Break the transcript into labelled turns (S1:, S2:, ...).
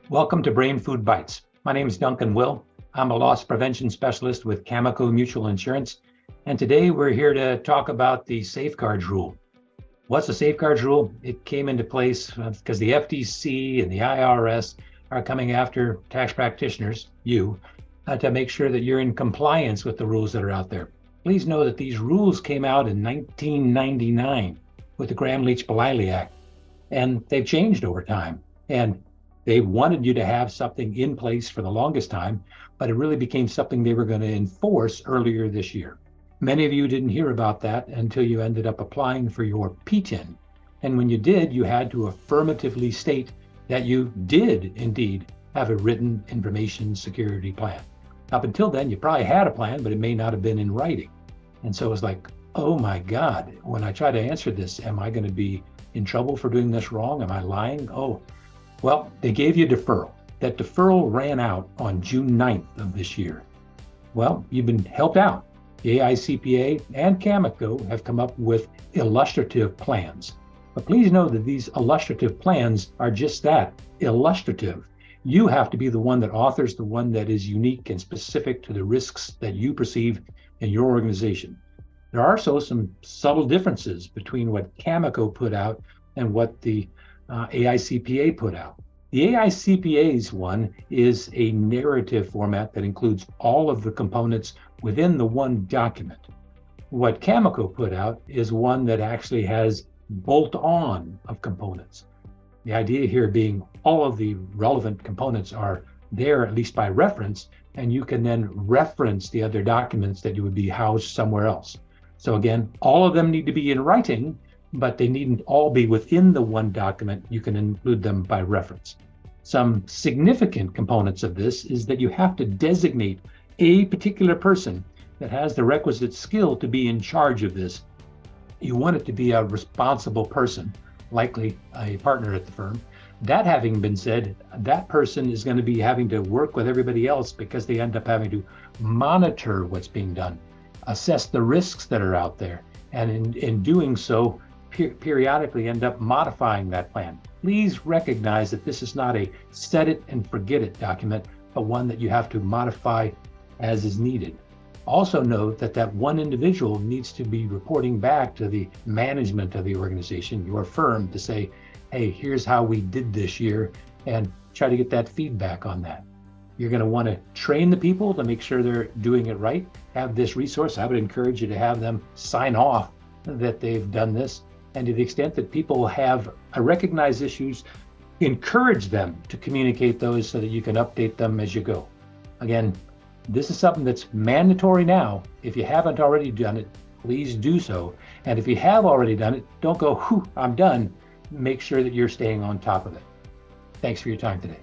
S1: Welcome to Brain Food Bytes. My name is Duncan. I'm a loss prevention specialist with CAMICO Mutual Insurance, and today we're here to talk about the safeguards rule. What's the safeguards rule? It came into place because the FTC and the IRS are coming after tax practitioners, to make sure that you're in compliance with the rules that are out there. Please know that these rules came out in 1999 with the Gramm-Leach-Bliley Act, and they've changed over time. And they wanted you to have something in place for the longest time, but it really became something they were going to enforce earlier this year. Many of you didn't hear about that until you ended up applying for your PTIN. And when you did, you had to affirmatively state that you did indeed have a written information security plan. Up until then, you probably had a plan, but it may not have been in writing. And so it was like, oh my God, when I try to answer this, am I going to be in trouble for doing this wrong? Am I lying? Well, they gave you a deferral. That deferral ran out on June 9th of this year. Well, you've been helped out. The AICPA and CAMICO have come up with illustrative plans. But please know that these illustrative plans are just that, illustrative. You have to be the one that authors the one that is unique and specific to the risks that you perceive in your organization. There are also some subtle differences between what CAMICO put out and what the AICPA put out. The AICPA's one is a narrative format that includes all of the components within the one document. What CAMICO put out is one that actually has bolt-on of components. The idea here being all of the relevant components are there, at least by reference, and you can then reference the other documents that you would be housed somewhere else. So again, all of them need to be in writing, but they needn't all be within the one document. You can include them by reference. Some significant components of this is that you have to designate a particular person that has the requisite skill to be in charge of this. You want it to be a responsible person, likely a partner at the firm. That having been said, that person is going to be having to work with everybody else because they end up having to monitor what's being done, assess the risks that are out there, and in doing so, periodically end up modifying that plan. Please recognize that this is not a set it and forget it document, but one that you have to modify as is needed. Also note that that one individual needs to be reporting back to the management of the organization, your firm, to say, hey, here's how we did this year, and try to get that feedback on that. You're going to want to train the people to make sure they're doing it right. Have this resource. I would encourage you to have them sign off that they've done this. And to the extent that people have recognized issues, encourage them to communicate those so that you can update them as you go. Again, this is something that's mandatory now. If you haven't already done it, please do so. And if you have already done it, don't go, whew, I'm done. Make sure that you're staying on top of it. Thanks for your time today.